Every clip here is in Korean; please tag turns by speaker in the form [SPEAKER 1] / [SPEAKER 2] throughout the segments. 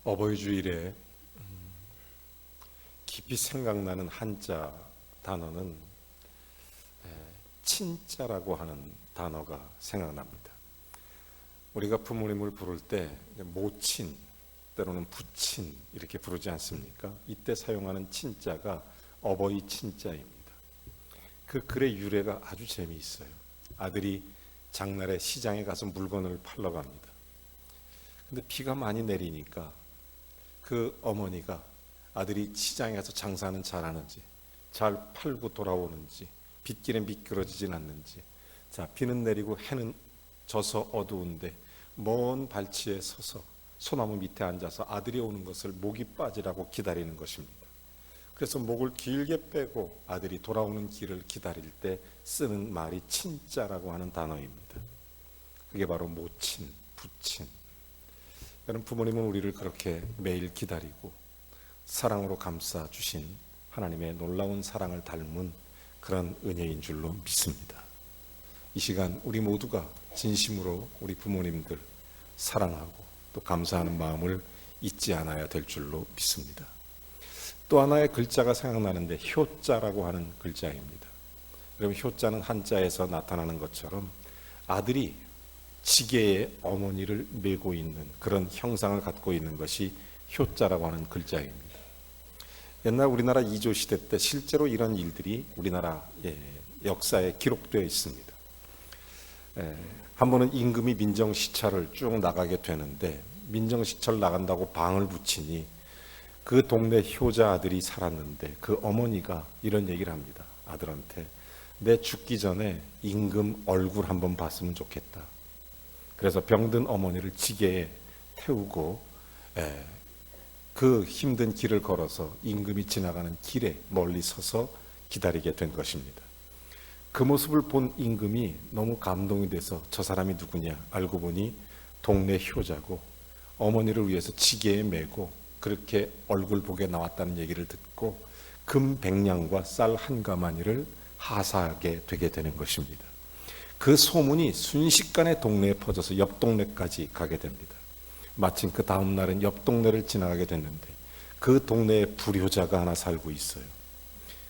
[SPEAKER 1] 어버이 주일에 깊이 생각나는 한자 단어는 친자라고 하는 단어가 생각납니다. 우리가 부모님을 부를 때 모친 때로는 부친 이렇게 부르지 않습니까? 이때 사용하는 친자가 어버이 친자입니다. 그 글의 유래가 아주 재미있어요. 아들이 장날에 시장에 가서 물건을 팔러 갑니다. 근데 비가 많이 내리니까 그 어머니가 아들이 시장에 가서 장사는 잘하는지, 잘 팔고 돌아오는지, 빗길에 미끄러지진 않는지, 자, 비는 내리고 해는 져서 어두운데 먼 발치에 서서 소나무 밑에 앉아서 아들이 오는 것을 목이 빠지라고 기다리는 것입니다. 그래서 목을 길게 빼고 아들이 돌아오는 길을 기다릴 때 쓰는 말이 친자라고 하는 단어입니다. 그게 바로 모친, 부친. 여러분, 부모님은 우리를 그렇게 매일 기다리고 사랑으로 감싸 주신 하나님의 놀라운 사랑을 닮은 그런 은혜인 줄로 믿습니다. 이 시간 우리 모두가 진심으로 우리 부모님들 사랑하고 또 감사하는 마음을 잊지 않아야 될 줄로 믿습니다. 또 하나의 글자가 생각나는데 효자라고 하는 글자입니다. 여러분, 효자는 한자에서 나타나는 것처럼 아들이 지게에 어머니를 메고 있는 그런 형상을 갖고 있는 것이 효자라고 하는 글자입니다. 옛날 우리나라 이조 시대 때 실제로 이런 일들이 우리나라 역사에 기록되어 있습니다. 한 번은 임금이 민정시찰을 쭉 나가게 되는데 민정시찰 나간다고 방을 붙이니 그 동네 효자 아들이 살았는데 그 어머니가 이런 얘기를 합니다. 아들한테 내 죽기 전에 임금 얼굴 한번 봤으면 좋겠다. 그래서 병든 어머니를 지게에 태우고 그 힘든 길을 걸어서 임금이 지나가는 길에 멀리 서서 기다리게 된 것입니다. 그 모습을 본 임금이 너무 감동이 돼서 저 사람이 누구냐 알고 보니 동네 효자고 어머니를 위해서 지게에 메고 그렇게 얼굴 보게 나왔다는 얘기를 듣고 금 100냥과 쌀 한 가마니를 하사하게 되게 되는 것입니다. 그 소문이 순식간에 동네에 퍼져서 옆 동네까지 가게 됩니다. 마침 그 다음 날은 옆 동네를 지나가게 됐는데 그 동네에 불효자가 하나 살고 있어요.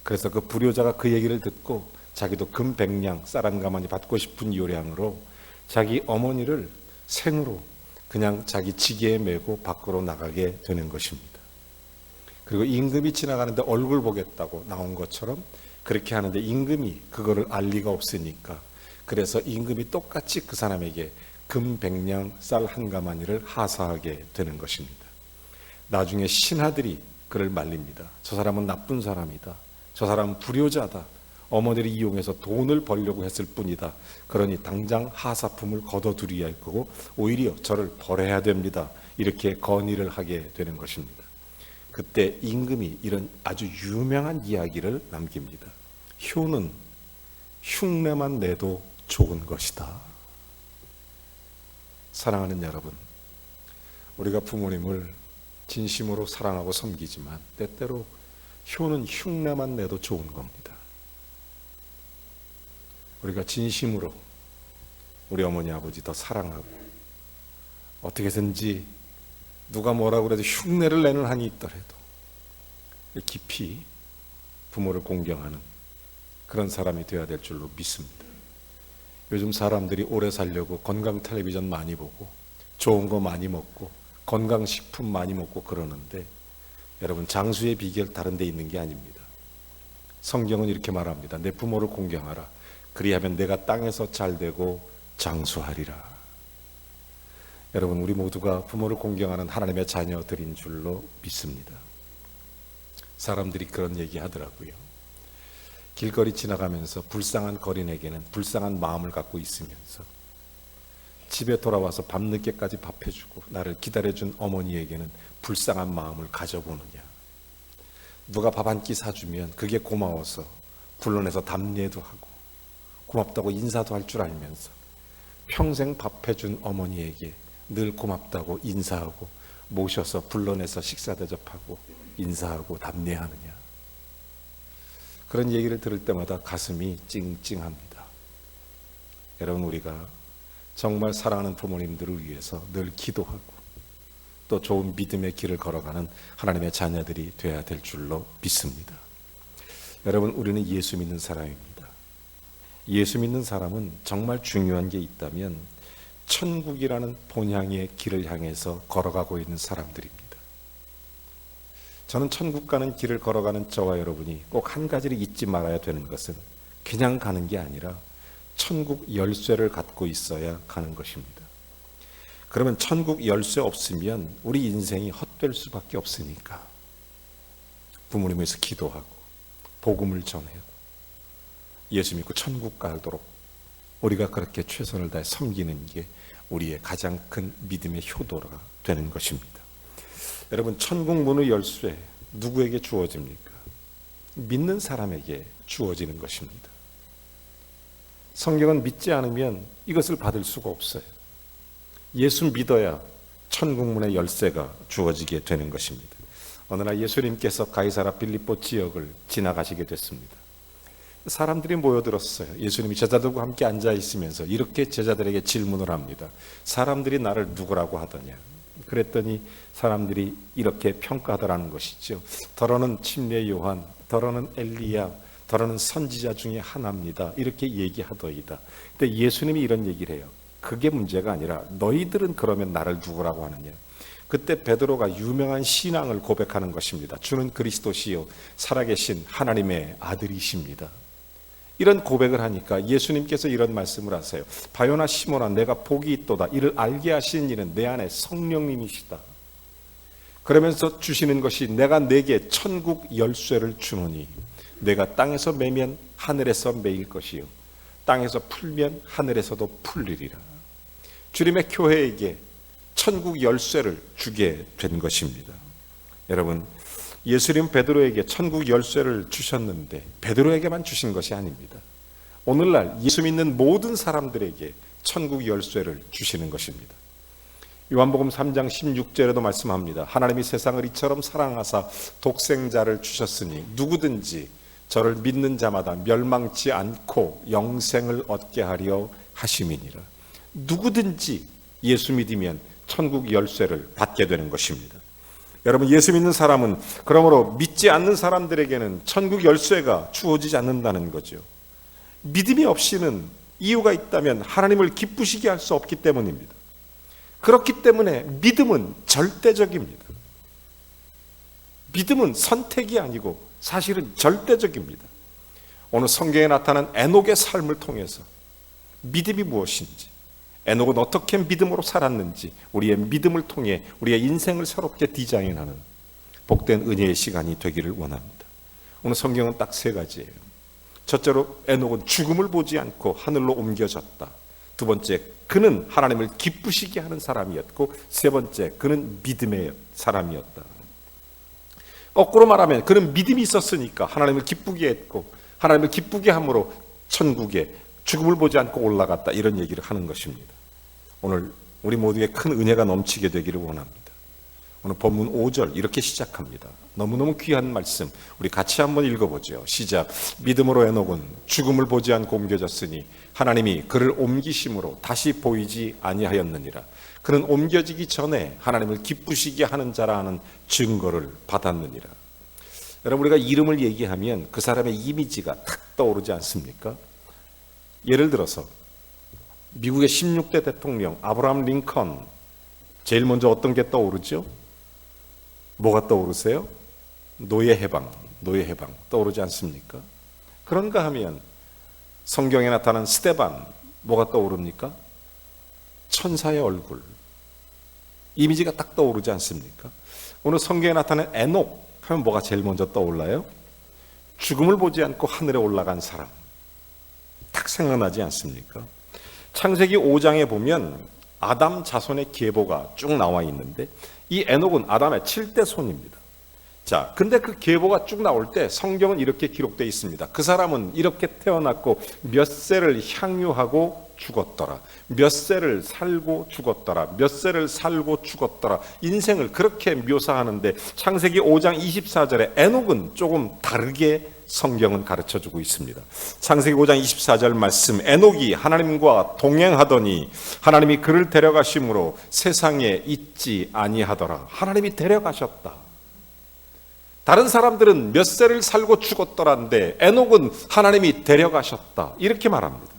[SPEAKER 1] 그래서 그 불효자가 그 얘기를 듣고 자기도 금 100냥 쌀 한 가마니 받고 싶은 요량으로 자기 어머니를 생으로 그냥 자기 지게에 메고 밖으로 나가게 되는 것입니다. 그리고 임금이 지나가는데 얼굴 보겠다고 나온 것처럼 그렇게 하는데 임금이 그거를 알 리가 없으니까 그래서 임금이 똑같이 그 사람에게 금 100냥 쌀 한 가마니를 하사하게 되는 것입니다. 나중에 신하들이 그를 말립니다. 저 사람은 나쁜 사람이다. 저 사람은 불효자다. 어머니를 이용해서 돈을 벌려고 했을 뿐이다. 그러니 당장 하사품을 거둬들여야 할 거고 오히려 저를 벌해야 됩니다. 이렇게 건의를 하게 되는 것입니다. 그때 임금이 이런 아주 유명한 이야기를 남깁니다. 효는 흉내만 내도 좋은 것이다. 사랑하는 여러분, 우리가 부모님을 진심으로 사랑하고 섬기지만 때때로 효는 흉내만 내도 좋은 겁니다. 우리가 진심으로 우리 어머니 아버지 더 사랑하고 어떻게든지 누가 뭐라고 그래도 흉내를 내는 한이 있더라도 깊이 부모를 공경하는 그런 사람이 되어야 될 줄로 믿습니다. 요즘 사람들이 오래 살려고 건강 텔레비전 많이 보고 좋은 거 많이 먹고 건강식품 많이 먹고 그러는데 여러분, 장수의 비결 다른 데 있는 게 아닙니다. 성경은 이렇게 말합니다. 내 부모를 공경하라. 그리하면 내가 땅에서 잘되고 장수하리라. 여러분, 우리 모두가 부모를 공경하는 하나님의 자녀들인 줄로 믿습니다. 사람들이 그런 얘기 하더라고요. 길거리 지나가면서 불쌍한 거린에게는 불쌍한 마음을 갖고 있으면서 집에 돌아와서 밤늦게까지 밥 해주고 나를 기다려준 어머니에게는 불쌍한 마음을 가져보느냐. 누가 밥 한 끼 사주면 그게 고마워서 불러내서 답례도 하고 고맙다고 인사도 할 줄 알면서 평생 밥 해준 어머니에게 늘 고맙다고 인사하고 모셔서 불러내서 식사 대접하고 인사하고 답례하느냐. 그런 얘기를 들을 때마다 가슴이 찡찡합니다. 여러분, 우리가 정말 사랑하는 부모님들을 위해서 늘 기도하고 또 좋은 믿음의 길을 걸어가는 하나님의 자녀들이 되어야 될 줄로 믿습니다. 여러분, 우리는 예수 믿는 사람입니다. 예수 믿는 사람은 정말 중요한 게 있다면 천국이라는 본향의 길을 향해서 걸어가고 있는 사람들입니다. 저는 천국 가는 길을 걸어가는 저와 여러분이 꼭 한 가지를 잊지 말아야 되는 것은 그냥 가는 게 아니라 천국 열쇠를 갖고 있어야 가는 것입니다. 그러면 천국 열쇠 없으면 우리 인생이 헛될 수밖에 없으니까 부모님 위해서 기도하고 복음을 전하고 예수 믿고 천국 가도록 우리가 그렇게 최선을 다해 섬기는 게 우리의 가장 큰 믿음의 효도가 되는 것입니다. 여러분, 천국 문의 열쇠 누구에게 주어집니까? 믿는 사람에게 주어지는 것입니다. 성경은 믿지 않으면 이것을 받을 수가 없어요. 예수 믿어야 천국 문의 열쇠가 주어지게 되는 것입니다. 어느 날 예수님께서 가이사라 빌립보 지역을 지나가시게 됐습니다. 사람들이 모여들었어요. 예수님이 제자들과 함께 앉아 있으면서 이렇게 제자들에게 질문을 합니다. 사람들이 나를 누구라고 하더냐? 그랬더니 사람들이 이렇게 평가하더라는 것이죠. 더러는 침례 요한, 더러는 엘리야, 더러는 선지자 중에 하나입니다. 이렇게 얘기하더이다. 근데 예수님이 이런 얘기를 해요. 그게 문제가 아니라 너희들은 그러면 나를 누구라고 하느냐? 그때 베드로가 유명한 신앙을 고백하는 것입니다. 주는 그리스도시요 살아계신 하나님의 아들이십니다. 이런 고백을 하니까 예수님께서 이런 말씀을 하세요. 바요나 시몬아, 내가 복이 있도다. 이를 알게 하시는 이는 내 안에 성령님이시다. 그러면서 주시는 것이 내가 내게 천국 열쇠를 주노니 내가 땅에서 매면 하늘에서 매일 것이요 땅에서 풀면 하늘에서도 풀리리라. 주님의 교회에게 천국 열쇠를 주게 된 것입니다. 여러분, 예수님 베드로에게 천국 열쇠를 주셨는데 베드로에게만 주신 것이 아닙니다. 오늘날 예수 믿는 모든 사람들에게 천국 열쇠를 주시는 것입니다. 요한복음 3장 16절에도 말씀합니다. 하나님이 세상을 이처럼 사랑하사 독생자를 주셨으니 누구든지 저를 믿는 자마다 멸망치 않고 영생을 얻게 하려 하심이니라. 누구든지 예수 믿으면 천국 열쇠를 받게 되는 것입니다. 여러분, 예수 믿는 사람은 그러므로 믿지 않는 사람들에게는 천국 열쇠가 주어지지 않는다는 거죠. 믿음이 없이는 이유가 있다면 하나님을 기쁘시게 할 수 없기 때문입니다. 그렇기 때문에 믿음은 절대적입니다. 믿음은 선택이 아니고 사실은 절대적입니다. 오늘 성경에 나타난 에녹의 삶을 통해서 믿음이 무엇인지, 에녹은 어떻게 믿음으로 살았는지 우리의 믿음을 통해 우리의 인생을 새롭게 디자인하는 복된 은혜의 시간이 되기를 원합니다. 오늘 성경은 딱 세 가지예요. 첫째로 에녹은 죽음을 보지 않고 하늘로 옮겨졌다. 두 번째, 그는 하나님을 기쁘시게 하는 사람이었고, 세 번째, 그는 믿음의 사람이었다. 거꾸로 말하면 그는 믿음이 있었으니까 하나님을 기쁘게 했고, 하나님을 기쁘게 함으로 천국에 죽음을 보지 않고 올라갔다, 이런 얘기를 하는 것입니다. 오늘 우리 모두에게 큰 은혜가 넘치게 되기를 원합니다. 오늘 본문 5절 이렇게 시작합니다. 너무너무 귀한 말씀, 우리 같이 한번 읽어보죠. 시작. 믿음으로 에녹은 죽음을 보지 않고 옮겨졌으니 하나님이 그를 옮기심으로 다시 보이지 아니하였느니라. 그는 옮겨지기 전에 하나님을 기쁘시게 하는 자라는 증거를 받았느니라. 여러분, 우리가 이름을 얘기하면 그 사람의 이미지가 탁 떠오르지 않습니까? 예를 들어서 미국의 16대 대통령 아브라함 링컨, 제일 먼저 어떤 게 떠오르죠? 뭐가 떠오르세요? 노예 해방 떠오르지 않습니까? 그런가 하면 성경에 나타난 스데반, 뭐가 떠오릅니까? 천사의 얼굴, 이미지가 딱 떠오르지 않습니까? 오늘 성경에 나타난 에녹 하면 뭐가 제일 먼저 떠올라요? 죽음을 보지 않고 하늘에 올라간 사람, 딱 생각나지 않습니까? 창세기 5장에 보면 아담 자손의 계보가 쭉 나와 있는데 이 에녹은 아담의 7대 손입니다. 자, 근데 그 계보가 쭉 나올 때 성경은 이렇게 기록되어 있습니다. 그 사람은 이렇게 태어났고 몇 세를 향유하고 죽었더라. 몇 세를 살고 죽었더라. 몇 세를 살고 죽었더라. 인생을 그렇게 묘사하는데 창세기 5장 24절에 에녹은 조금 다르게 성경은 가르쳐주고 있습니다. 창세기 5장 24절 말씀, 에녹이 하나님과 동행하더니 하나님이 그를 데려가심으로 세상에 있지 아니하더라. 하나님이 데려가셨다. 다른 사람들은 몇 세를 살고 죽었더란데 에녹은 하나님이 데려가셨다, 이렇게 말합니다.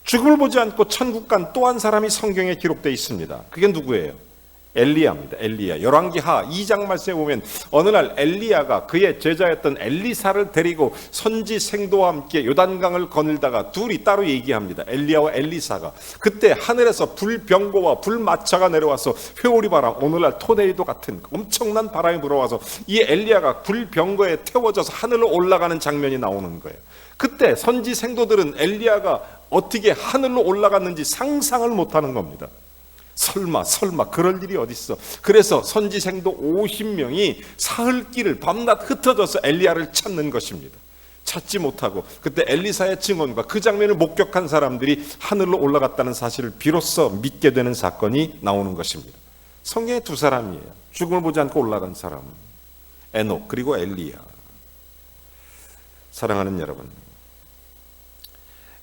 [SPEAKER 1] 죽음을 보지 않고 천국 간 또 한 사람이 성경에 기록되어 있습니다. 그게 누구예요? 엘리야입니다. 엘리야. 열왕기하 2장 말씀에 보면 어느 날 엘리야가 그의 제자였던 엘리사를 데리고 선지 생도와 함께 요단강을 거닐다가 둘이 따로 얘기합니다. 엘리야와 엘리사가. 그때 하늘에서 불병거와 불마차가 내려와서 회오리 바람, 오늘날 토네이도 같은 엄청난 바람이 불어와서 이 엘리야가 불병거에 태워져서 하늘로 올라가는 장면이 나오는 거예요. 그때 선지 생도들은 엘리야가 어떻게 하늘로 올라갔는지 상상을 못하는 겁니다. 설마 그럴 일이 어딨어. 그래서 선지생도 50명이 사흘길을 밤낮 흩어져서 엘리야를 찾는 것입니다. 찾지 못하고 그때 엘리사의 증언과 그 장면을 목격한 사람들이 하늘로 올라갔다는 사실을 비로소 믿게 되는 사건이 나오는 것입니다. 성경에 두 사람이에요. 죽음을 보지 않고 올라간 사람, 에녹 그리고 엘리야. 사랑하는 여러분,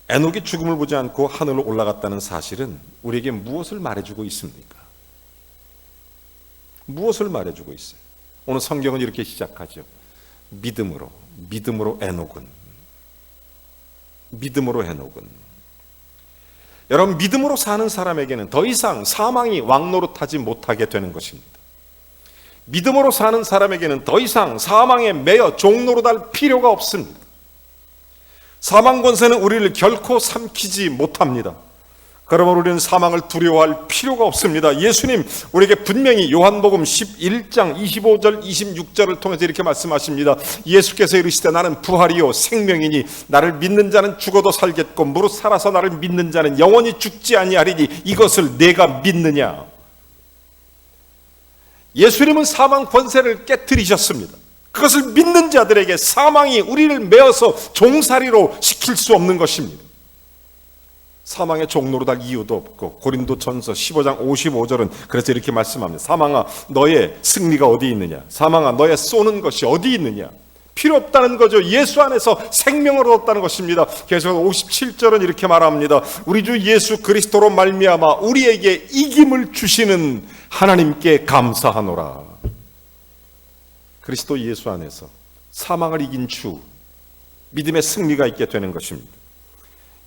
[SPEAKER 1] 에녹이 죽음을 보지 않고 하늘로 올라갔다는 사실은 우리에게 무엇을 말해주고 있습니까? 무엇을 말해주고 있어요? 오늘 성경은 이렇게 시작하죠. 믿음으로 에녹은. 여러분, 믿음으로 사는 사람에게는 더 이상 사망이 왕노릇하지 못하게 되는 것입니다. 믿음으로 사는 사람에게는 더 이상 사망에 매여 종노릇할 필요가 없습니다. 사망 권세는 우리를 결코 삼키지 못합니다. 그러므로 우리는 사망을 두려워할 필요가 없습니다. 예수님 우리에게 분명히 요한복음 11장 25절 26절을 통해서 이렇게 말씀하십니다. 예수께서 이르시되 나는 부활이요 생명이니 나를 믿는 자는 죽어도 살겠고 무릇 살아서 나를 믿는 자는 영원히 죽지 아니하리니 이것을 내가 믿느냐. 예수님은 사망 권세를 깨뜨리셨습니다. 그것을 믿는 자들에게 사망이 우리를 메어서 종살이로 시킬 수 없는 것입니다. 사망의 종로로 달 이유도 없고 고린도전서 15장 55절은 그래서 이렇게 말씀합니다. 사망아 너의 승리가 어디 있느냐. 사망아 너의 쏘는 것이 어디 있느냐. 필요 없다는 거죠. 예수 안에서 생명을 얻었다는 것입니다. 계속 57절은 이렇게 말합니다. 우리 주 예수 그리스도로 말미암아 우리에게 이김을 주시는 하나님께 감사하노라. 그리스도 예수 안에서 사망을 이긴 주, 믿음의 승리가 있게 되는 것입니다.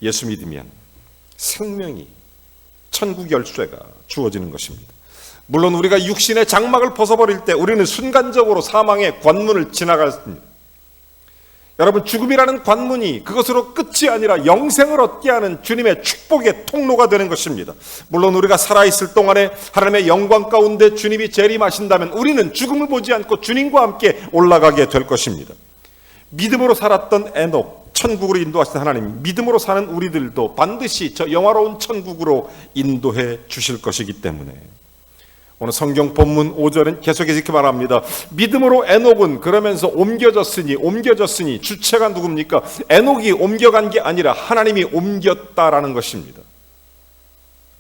[SPEAKER 1] 예수 믿으면 생명이, 천국 열쇠가 주어지는 것입니다. 물론 우리가 육신의 장막을 벗어버릴 때 우리는 순간적으로 사망의 관문을 지나갔습니다. 여러분, 죽음이라는 관문이 그것으로 끝이 아니라 영생을 얻게 하는 주님의 축복의 통로가 되는 것입니다. 물론 우리가 살아있을 동안에 하나님의 영광 가운데 주님이 재림하신다면 우리는 죽음을 보지 않고 주님과 함께 올라가게 될 것입니다. 믿음으로 살았던 에녹, 천국으로 인도하신 하나님, 믿음으로 사는 우리들도 반드시 저 영화로운 천국으로 인도해 주실 것이기 때문에 오늘 성경 본문 5절은 계속해서 이렇게 말합니다. 믿음으로 에녹은 그러면서 옮겨졌으니 주체가 누굽니까? 에녹이 옮겨간 게 아니라 하나님이 옮겼다라는 것입니다.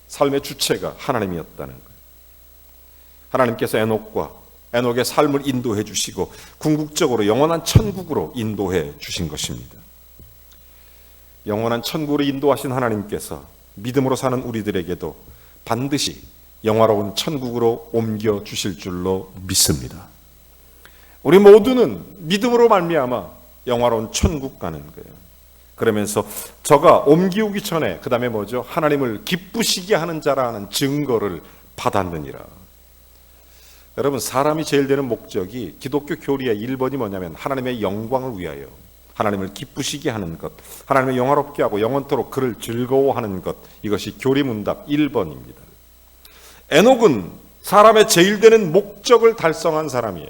[SPEAKER 1] 삶의 주체가 하나님이었다는 거예요. 하나님께서 에녹의 삶을 인도해 주시고 궁극적으로 영원한 천국으로 인도해 주신 것입니다. 영원한 천국으로 인도하신 하나님께서 믿음으로 사는 우리들에게도 반드시 영화로운 천국으로 옮겨 주실 줄로 믿습니다. 우리 모두는 믿음으로 말미암아 영화로운 천국 가는 거예요. 그러면서 저가 옮기우기 전에 그 다음에 뭐죠? 하나님을 기쁘시게 하는 자라는 증거를 받았느니라. 여러분, 사람이 제일 되는 목적이 기독교 교리의 1번이 뭐냐면 하나님의 영광을 위하여 하나님을 기쁘시게 하는 것, 하나님을 영화롭게 하고 영원토록 그를 즐거워하는 것, 이것이 교리문답 1번입니다. 에녹은 사람의 제일 되는 목적을 달성한 사람이에요.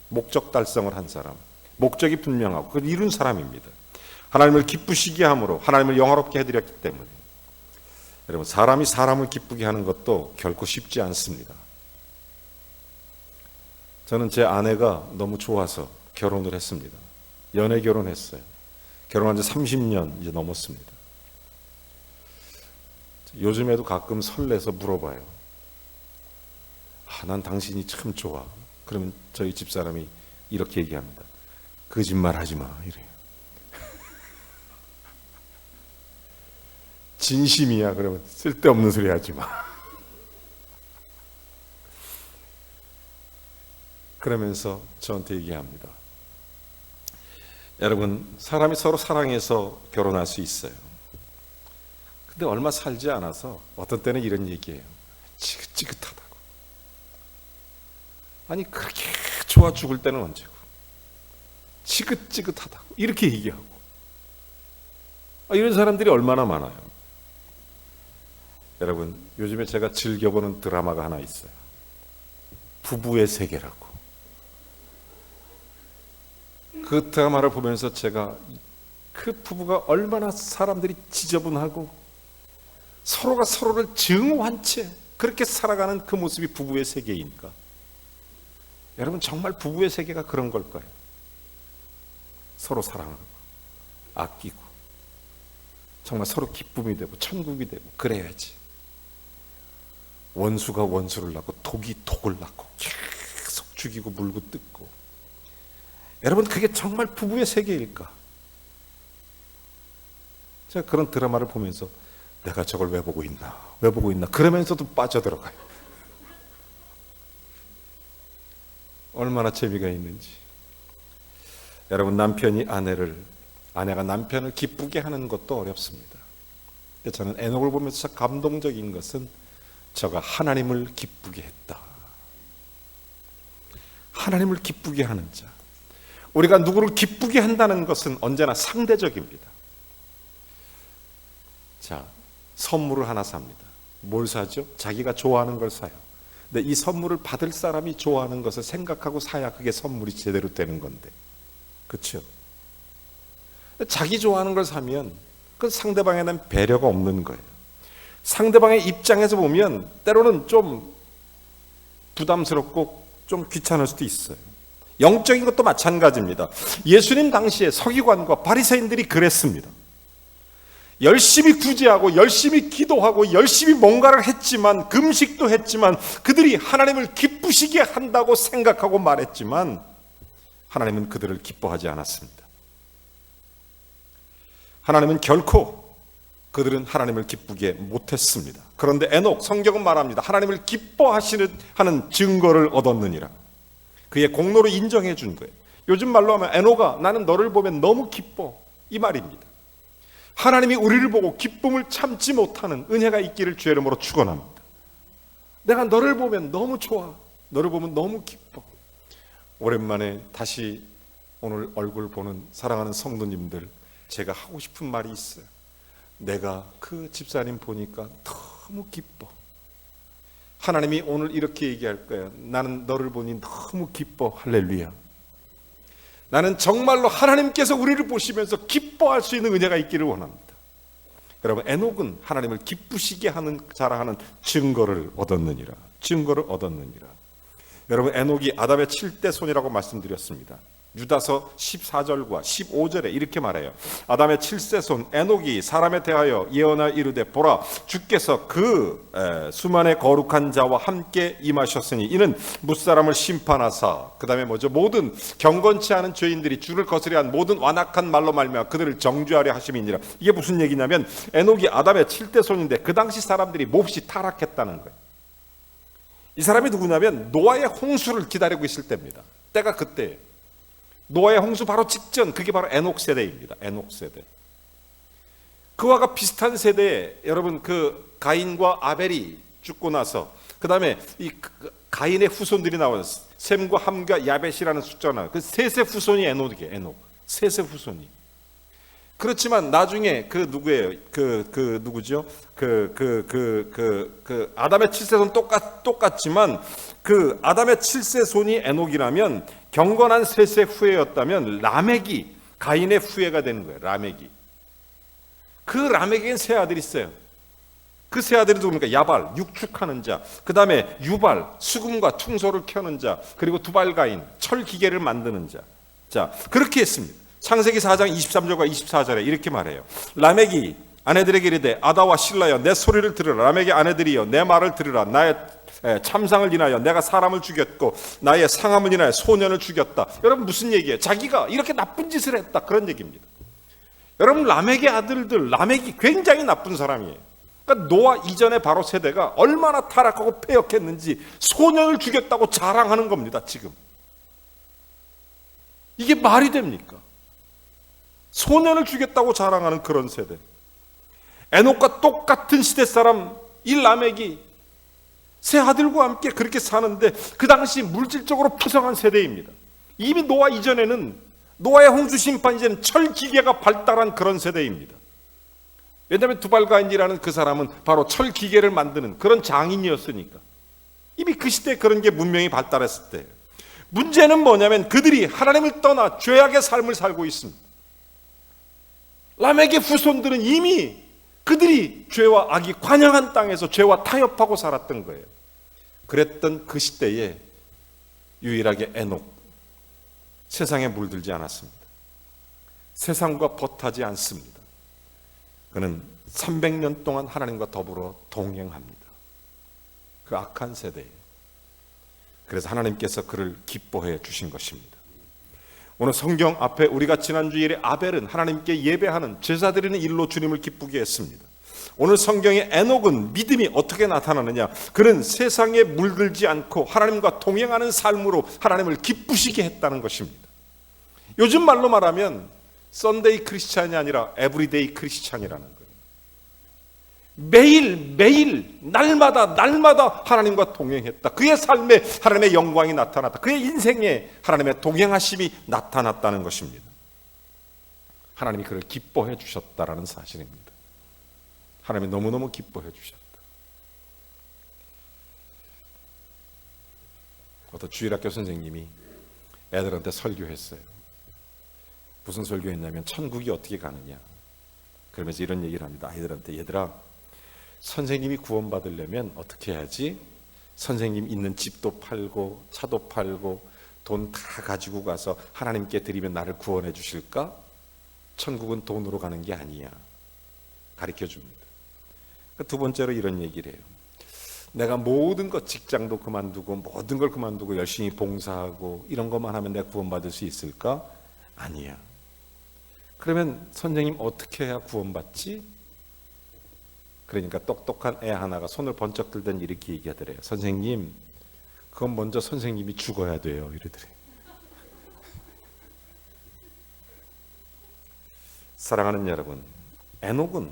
[SPEAKER 1] 목적 달성을 한 사람, 목적이 분명하고 그걸 이룬 사람입니다. 하나님을 기쁘시게 함으로 하나님을 영화롭게 해드렸기 때문에. 여러분, 사람이 사람을 기쁘게 하는 것도 결코 쉽지 않습니다. 저는 제 아내가 너무 좋아서 결혼을 했습니다. 연애 결혼했어요. 결혼한 지 30년 이제 넘었습니다. 요즘에도 가끔 설레서 물어봐요. 난 당신이 참 좋아. 그러면 저희 집사람이 이렇게 얘기합니다. 거짓말 하지 마 이래요. 진심이야 그러면 쓸데없는 소리 하지 마. 그러면서 저한테 얘기합니다. 여러분, 사람이 서로 사랑해서 결혼할 수 있어요. 근데 얼마 살지 않아서 어떤 때는 이런 얘기예요. 지긋지긋하다고. 아니 그렇게 좋아 죽을 때는 언제고 지긋지긋하다고 이렇게 얘기하고. 이런 사람들이 얼마나 많아요. 여러분, 요즘에 제가 즐겨보는 드라마가 하나 있어요. 부부의 세계라고. 그 드라마를 보면서 제가 그 부부가 얼마나 사람들이 지저분하고 서로가 서로를 증오한 채 그렇게 살아가는 그 모습이 부부의 세계이니까. 여러분, 정말 부부의 세계가 그런 걸까요? 서로 사랑하고 아끼고 정말 서로 기쁨이 되고 천국이 되고 그래야지. 원수가 원수를 낳고 독이 독을 낳고 계속 죽이고 물고 뜯고. 여러분, 그게 정말 부부의 세계일까? 제가 그런 드라마를 보면서 내가 저걸 왜 보고 있나 그러면서도 빠져들어가요. 얼마나 재미가 있는지. 여러분, 아내가 남편을 기쁘게 하는 것도 어렵습니다. 저는 에녹을 보면서 감동적인 것은 저가 하나님을 기쁘게 했다. 하나님을 기쁘게 하는 자. 우리가 누구를 기쁘게 한다는 것은 언제나 상대적입니다. 자, 선물을 하나 삽니다. 뭘 사죠? 자기가 좋아하는 걸 사요. 근데 이 선물을 받을 사람이 좋아하는 것을 생각하고 사야 그게 선물이 제대로 되는 건데, 그렇죠? 자기 좋아하는 걸 사면 그건 상대방에 대한 배려가 없는 거예요. 상대방의 입장에서 보면 때로는 좀 부담스럽고 좀 귀찮을 수도 있어요. 영적인 것도 마찬가지입니다. 예수님 당시에 서기관과 바리새인들이 그랬습니다. 열심히 구제하고 열심히 기도하고 열심히 뭔가를 했지만, 금식도 했지만 그들이 하나님을 기쁘시게 한다고 생각하고 말했지만 하나님은 그들을 기뻐하지 않았습니다. 하나님은 결코 그들은 하나님을 기쁘게 못했습니다. 그런데 에녹, 성경은 말합니다. 하나님을 기뻐하는 증거를 얻었느니라. 그의 공로를 인정해 준 거예요. 요즘 말로 하면 에녹아, 나는 너를 보면 너무 기뻐, 이 말입니다. 하나님이 우리를 보고 기쁨을 참지 못하는 은혜가 있기를 주의 이름으로 축원합니다. 내가 너를 보면 너무 좋아, 너를 보면 너무 기뻐. 오랜만에 다시 오늘 얼굴 보는 사랑하는 성도님들, 제가 하고 싶은 말이 있어요. 내가 그 집사님 보니까 너무 기뻐. 하나님이 오늘 이렇게 얘기할 거예요. 나는 너를 보니 너무 기뻐. 할렐루야. 나는 정말로 하나님께서 우리를 보시면서 기뻐할 수 있는 은혜가 있기를 원합니다. 여러분, 에녹은 하나님을 기쁘시게 하는 자라하는 증거를 얻었느니라. 여러분, 에녹이 아담의 7대 손이라고 말씀드렸습니다. 유다서 14절과 15절에 이렇게 말해요. 아담의 7세 손 에녹이 사람에 대하여 예언하여 이르되, 보라, 주께서 그 수만의 거룩한 자와 함께 임하셨으니 이는 뭇사람을 심판하사, 그 다음에 뭐죠? 모든 경건치 않은 죄인들이 주를 거스려한 모든 완악한 말로 말미암아 그들을 정죄하려 하심이니라. 이게 무슨 얘기냐면 에녹이 아담의 7대 손인데 그 당시 사람들이 몹시 타락했다는 거예요. 이 사람이 누구냐면 노아의 홍수를 기다리고 있을 때입니다. 때가 그때예요. 노아의 홍수 바로 직전, 그게 바로 에녹 세대입니다. 에녹 세대. 그와 비슷한 세대에 여러분, 그 가인과 아벨이 죽고 나서 그 다음에 이 가인의 후손들이 나와서 셈과 함과 야벳이라는 숫자나 그 셋의 후손이 에녹이에요. 에녹 셋의 후손이. 그렇지만 나중에 그 누구예요? 누구죠? 아담의 7세손 똑같지만 그 아담의 7세손이 에녹이라면 경건한 셋의 후예였다면 라멕이 가인의 후예가 되는 거예요. 라멕이. 그 라멕에겐 세 아들이 있어요. 그 세 아들이 누굽니까? 야발, 육축하는 자, 그 다음에 유발, 수금과 퉁소를 켜는 자, 그리고 두발가인, 철기계를 만드는 자. 자, 그렇게 했습니다. 창세기 4장 23절과 24절에 이렇게 말해요. 라멕이 아내들에게 이르되, 아다와 실라여 내 소리를 들으라. 라멕의 아내들이여 내 말을 들으라. 나의 참상을 인하여 내가 사람을 죽였고 나의 상함을 인하여 소년을 죽였다. 여러분 무슨 얘기예요? 자기가 이렇게 나쁜 짓을 했다, 그런 얘기입니다. 여러분 라멕의 아들들, 라멕이 굉장히 나쁜 사람이에요. 그러니까 노아 이전의 바로 세대가 얼마나 타락하고 패역했는지 소년을 죽였다고 자랑하는 겁니다. 지금 이게 말이 됩니까? 소년을 죽였다고 자랑하는 그런 세대. 에녹과 똑같은 시대 사람 이 라멕이 세 아들과 함께 그렇게 사는데 그 당시 물질적으로 풍성한 세대입니다. 이미 노아 이전에는 노아의 홍수 심판 이제는 철기계가 발달한 그런 세대입니다. 왜냐하면 두발가인이라는 그 사람은 바로 철기계를 만드는 그런 장인이었으니까 이미 그 시대에 그런 게 문명이 발달했을 때예요. 문제는 뭐냐면 그들이 하나님을 떠나 죄악의 삶을 살고 있습니다. 라멕의 후손들은 이미 그들이 죄와 악이 관영한 땅에서 죄와 타협하고 살았던 거예요. 그랬던 그 시대에 유일하게 에녹, 세상에 물들지 않았습니다. 세상과 벗하지 않습니다. 그는 300년 동안 하나님과 더불어 동행합니다. 그 악한 세대에. 그래서 하나님께서 그를 기뻐해 주신 것입니다. 오늘 성경 앞에 우리가 지난주 일에 아벨은 하나님께 예배하는 제사 드리는 일로 주님을 기쁘게 했습니다. 오늘 성경의 에녹은 믿음이 어떻게 나타나느냐? 그는 세상에 물들지 않고 하나님과 동행하는 삶으로 하나님을 기쁘시게 했다는 것입니다. 요즘 말로 말하면 썬데이 크리스찬이 아니라 에브리데이 크리스찬이라는 거예요. 매일 날마다 하나님과 동행했다. 그의 삶에 하나님의 영광이 나타났다. 그의 인생에 하나님의 동행하심이 나타났다는 것입니다. 하나님이 그를 기뻐해 주셨다라는 사실입니다. 하나님이 너무너무 기뻐해 주셨다. 어떤 주일학교 선생님이 애들한테 설교했어요. 무슨 설교했냐면 천국이 어떻게 가느냐. 그러면서 이런 얘기를 합니다. 아이들한테, 얘들아, 선생님이 구원받으려면 어떻게 해야지? 선생님 있는 집도 팔고 차도 팔고 돈 다 가지고 가서 하나님께 드리면 나를 구원해 주실까? 천국은 돈으로 가는 게 아니야. 가르쳐 줍니다. 두 번째로 이런 얘기를 해요. 내가 모든 것, 직장도 그만두고 모든 걸 그만두고 열심히 봉사하고 이런 것만 하면 내가 구원받을 수 있을까? 아니야. 그러면 선생님 어떻게 해야 구원받지? 그러니까 똑똑한 애 하나가 손을 번쩍 들더니 이렇게 얘기하더래요. 선생님, 그건 먼저 선생님이 죽어야 돼요. 이러더래요. 사랑하는 여러분, 에녹은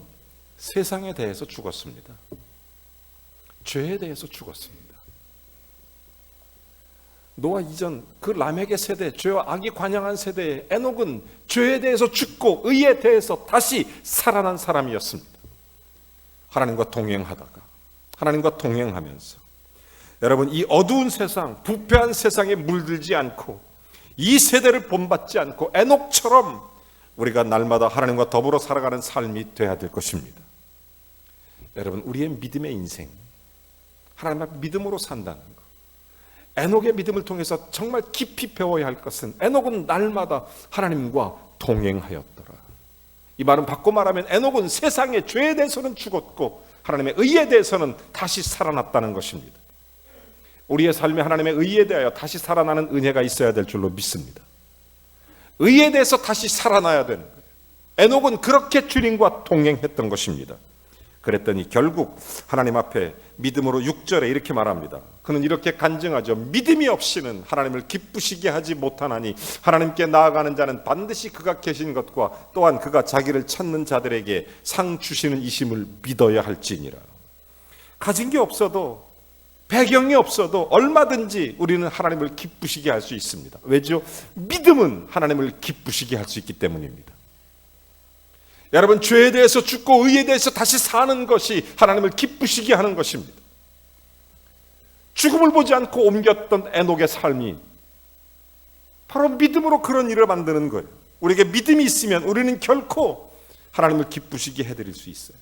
[SPEAKER 1] 세상에 대해서 죽었습니다. 죄에 대해서 죽었습니다. 노아 이전 그 라멕의 세대, 죄와 악이 관영한 세대에 에녹은 죄에 대해서 죽고 의에 대해서 다시 살아난 사람이었습니다. 하나님과 동행하다가, 하나님과 동행하면서, 여러분, 이 어두운 세상, 부패한 세상에 물들지 않고 이 세대를 본받지 않고 에녹처럼 우리가 날마다 하나님과 더불어 살아가는 삶이 되어야 될 것입니다. 여러분, 우리의 믿음의 인생, 하나님 앞에 믿음으로 산다는 것, 에녹의 믿음을 통해서 정말 깊이 배워야 할 것은 에녹은 날마다 하나님과 동행하였더라. 이 말은 바꿔 말하면 에녹은 세상의 죄에 대해서는 죽었고 하나님의 의에 대해서는 다시 살아났다는 것입니다. 우리의 삶에 하나님의 의에 대하여 다시 살아나는 은혜가 있어야 될 줄로 믿습니다. 의에 대해서 다시 살아나야 되는 거예요. 에녹은 그렇게 주님과 동행했던 것입니다. 그랬더니 결국 하나님 앞에 믿음으로 6절에 이렇게 말합니다. 그는 이렇게 간증하죠. 믿음이 없이는 하나님을 기쁘시게 하지 못하나니 하나님께 나아가는 자는 반드시 그가 계신 것과 또한 그가 자기를 찾는 자들에게 상 주시는 이심을 믿어야 할지니라. 가진 게 없어도, 배경이 없어도 얼마든지 우리는 하나님을 기쁘시게 할 수 있습니다. 왜죠? 믿음은 하나님을 기쁘시게 할 수 있기 때문입니다. 여러분, 죄에 대해서 죽고 의에 대해서 다시 사는 것이 하나님을 기쁘시게 하는 것입니다. 죽음을 보지 않고 옮겼던 에녹의 삶이 바로 믿음으로 그런 일을 만드는 거예요. 우리에게 믿음이 있으면 우리는 결코 하나님을 기쁘시게 해드릴 수 있어요.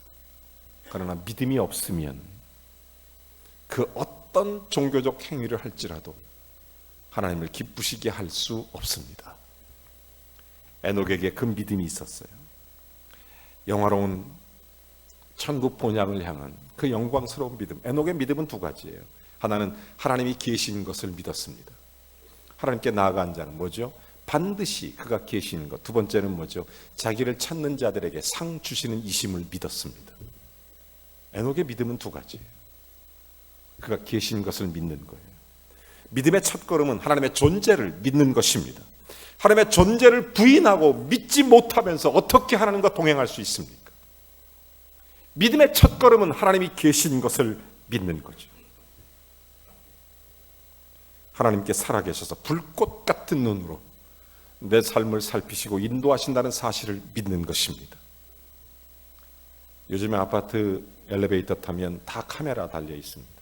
[SPEAKER 1] 그러나 믿음이 없으면 그 어떤 종교적 행위를 할지라도 하나님을 기쁘시게 할 수 없습니다. 에녹에게 그 믿음이 있었어요. 영화로운 천국 본향을 향한 그 영광스러운 믿음. 에녹의 믿음은 두 가지예요. 하나는 하나님이 계신 것을 믿었습니다. 하나님께 나아간 자는 뭐죠? 반드시 그가 계시는 것. 두 번째는 뭐죠? 자기를 찾는 자들에게 상 주시는 이심을 믿었습니다. 에녹의 믿음은 두 가지예요. 그가 계신 것을 믿는 거예요. 믿음의 첫걸음은 하나님의 존재를 믿는 것입니다. 하나님의 존재를 부인하고 믿지 못하면서 어떻게 하나님과 동행할 수 있습니까? 믿음의 첫걸음은 하나님이 계신 것을 믿는 거죠. 하나님께 살아계셔서 불꽃 같은 눈으로 내 삶을 살피시고 인도하신다는 사실을 믿는 것입니다. 요즘에 아파트 엘리베이터 타면 다 카메라 달려 있습니다.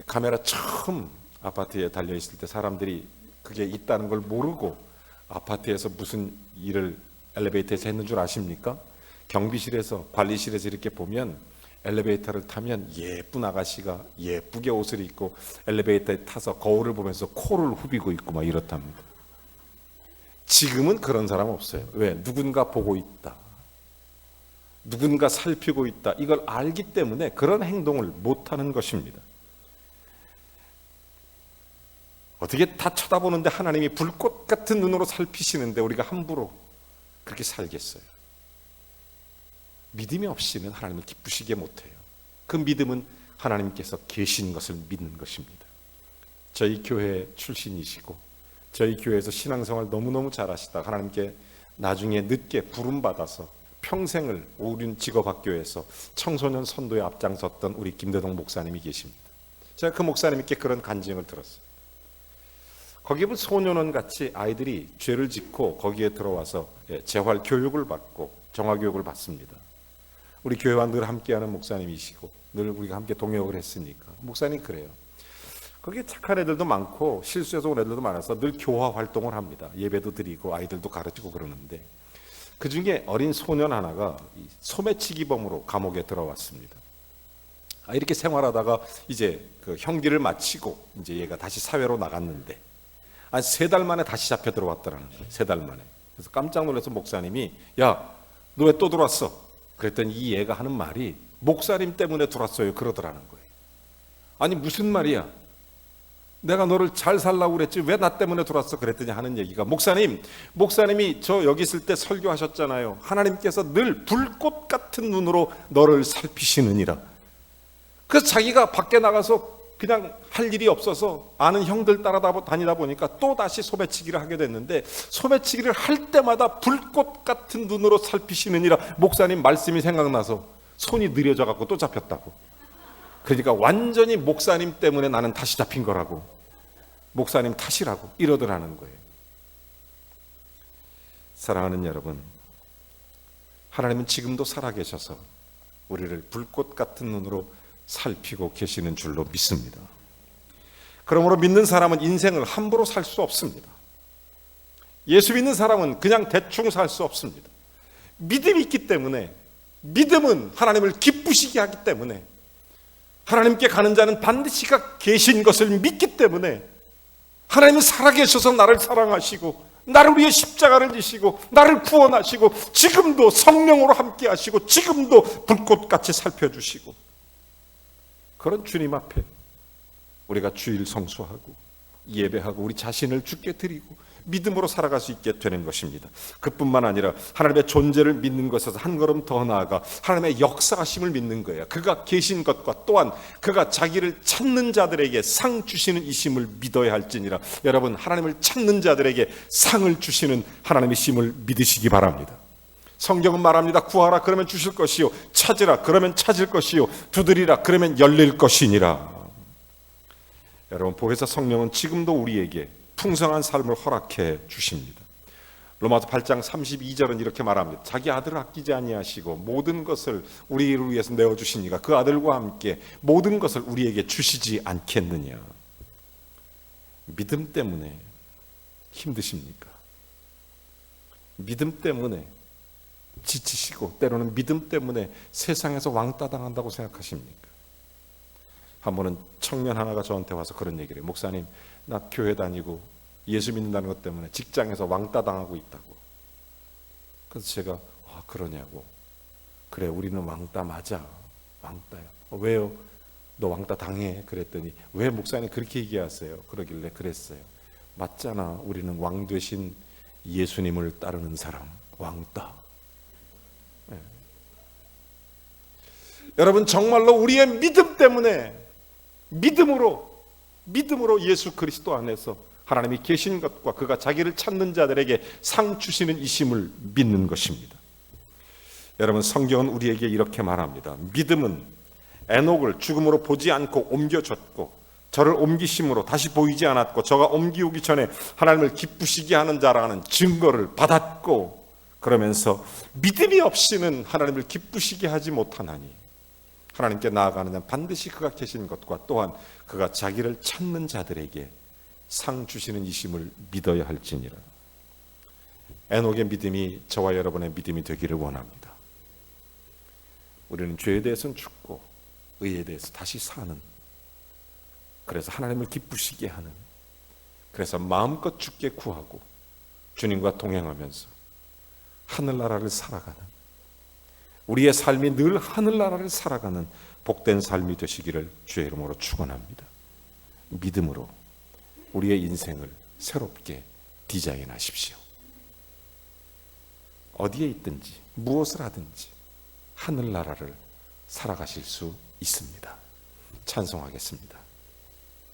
[SPEAKER 1] 카메라 처음 아파트에 달려 있을 때 사람들이 그게 있다는 걸 모르고 아파트에서 무슨 일을 엘리베이터에서 했는 줄 아십니까? 경비실에서 관리실에서 이렇게 보면 엘리베이터를 타면 예쁜 아가씨가 예쁘게 옷을 입고 엘리베이터에 타서 거울을 보면서 코를 후비고 있고 막 이렇답니다. 지금은 그런 사람 없어요. 왜? 누군가 보고 있다, 누군가 살피고 있다, 이걸 알기 때문에 그런 행동을 못하는 것입니다. 어떻게 다 쳐다보는데 하나님이 불꽃 같은 눈으로 살피시는데 우리가 함부로 그렇게 살겠어요? 믿음이 없이는 하나님을 기쁘시게 못해요. 그 믿음은 하나님께서 계신 것을 믿는 것입니다. 저희 교회 출신이시고 저희 교회에서 신앙생활 너무너무 잘하시다 하나님께 나중에 늦게 부름받아서 평생을 오륜 직업학교에서 청소년 선도에 앞장섰던 우리 김대동 목사님이 계십니다. 제가 그 목사님께 그런 간증을 들었어요. 거기 보면 소년원 같이 아이들이 죄를 짓고 거기에 들어와서 재활 교육을 받고 정화 교육을 받습니다. 우리 교회와 늘 함께하는 목사님이시고 늘 우리가 함께 동역을 했으니까 목사님 그래요. 거기에 착한 애들도 많고 실수해서 온 애들도 많아서 늘 교화 활동을 합니다. 예배도 드리고 아이들도 가르치고 그러는데 그 중에 어린 소년 하나가 소매치기범으로 감옥에 들어왔습니다. 이렇게 생활하다가 이제 그 형기를 마치고 이제 얘가 다시 사회로 나갔는데 한 3달 만에 다시 잡혀 들어왔다라는 거예요. 3달 만에. 그래서 깜짝 놀라서 목사님이 야, 너 왜 또 들어왔어? 그랬더니 이 얘가 하는 말이 목사님 때문에 들어왔어요 그러더라는 거예요. 아니 무슨 말이야? 내가 너를 잘 살라고 그랬지 왜 나 때문에 들어왔어? 그랬더니 하는 얘기가 목사님이 저 여기 있을 때 설교하셨잖아요. 하나님께서 늘 불꽃 같은 눈으로 너를 살피시느니라. 그래서 자기가 밖에 나가서 그냥 할 일이 없어서 아는 형들 따라다니다 보니까 또 다시 소매치기를 하게 됐는데 소매치기를 할 때마다 불꽃 같은 눈으로 살피시느니라 목사님 말씀이 생각나서 손이 느려져 갖고 또 잡혔다고. 그러니까 완전히 목사님 때문에 나는 다시 잡힌 거라고, 목사님 탓이라고 이러더라는 거예요. 사랑하는 여러분, 하나님은 지금도 살아계셔서 우리를 불꽃 같은 눈으로 살피고 계시는 줄로 믿습니다. 그러므로 믿는 사람은 인생을 함부로 살 수 없습니다. 예수 믿는 사람은 그냥 대충 살 수 없습니다. 믿음이 있기 때문에, 믿음은 하나님을 기쁘시게 하기 때문에, 하나님께 가는 자는 반드시 그가 계신 것을 믿기 때문에 하나님은 살아계셔서 나를 사랑하시고 나를 위해 십자가를 지시고 나를 구원하시고 지금도 성령으로 함께 하시고 지금도 불꽃같이 살펴주시고, 그런 주님 앞에 우리가 주일 성수하고 예배하고 우리 자신을 주께 드리고 믿음으로 살아갈 수 있게 되는 것입니다. 그뿐만 아니라 하나님의 존재를 믿는 것에서 한 걸음 더 나아가 하나님의 역사하심을 믿는 거예요. 그가 계신 것과 또한 그가 자기를 찾는 자들에게 상 주시는 이심을 믿어야 할지니라. 여러분, 하나님을 찾는 자들에게 상을 주시는 하나님이심을 믿으시기 바랍니다. 성경은 말합니다. 구하라 그러면 주실 것이요, 찾으라 그러면 찾을 것이요, 두드리라 그러면 열릴 것이니라. 여러분, 보혜사 성령은 지금도 우리에게 풍성한 삶을 허락해 주십니다. 로마서 8장 32절은 이렇게 말합니다. 자기 아들을 아끼지 아니하시고 모든 것을 우리를 위해서 내어주시니까 그 아들과 함께 모든 것을 우리에게 주시지 않겠느냐. 믿음 때문에 힘드십니까? 믿음 때문에 지치시고 때로는 믿음 때문에 세상에서 왕따 당한다고 생각하십니까? 한 번은 청년 하나가 저한테 와서 그런 얘기를 해요. 목사님, 나 교회 다니고 예수 믿는다는 것 때문에 직장에서 왕따 당하고 있다고. 그래서 제가 그러냐고. 그래, 우리는 왕따 맞아. 왕따야. 왜요? 너 왕따 당해. 그랬더니 왜 목사님 그렇게 얘기하세요? 그러길래 그랬어요. 맞잖아. 우리는 왕 되신 예수님을 따르는 사람. 왕따. 네. 여러분 정말로 우리의 믿음 때문에 믿음으로 예수 그리스도 안에서 하나님이 계신 것과 그가 자기를 찾는 자들에게 상 주시는 이심을 믿는 것입니다. 여러분 성경은 우리에게 이렇게 말합니다. 믿음은 에녹을 죽음으로 보지 않고 옮겨졌고 저를 옮기심으로 다시 보이지 않았고 저가 옮기오기 전에 하나님을 기쁘시게 하는 자라는 증거를 받았고 그러면서 믿음이 없이는 하나님을 기쁘시게 하지 못하나니 하나님께 나아가는 자는 반드시 그가 계신 것과 또한 그가 자기를 찾는 자들에게 상 주시는 이심을 믿어야 할지니라. 에녹의 믿음이 저와 여러분의 믿음이 되기를 원합니다. 우리는 죄에 대해서는 죽고 의에 대해서 다시 사는, 그래서 하나님을 기쁘시게 하는, 그래서 마음껏 주께 구하고 주님과 동행하면서 하늘나라를 살아가는, 우리의 삶이 늘 하늘나라를 살아가는 복된 삶이 되시기를 주의 이름으로 축원합니다. 믿음으로 우리의 인생을 새롭게 디자인하십시오. 어디에 있든지 무엇을 하든지 하늘나라를 살아가실 수 있습니다. 찬송하겠습니다.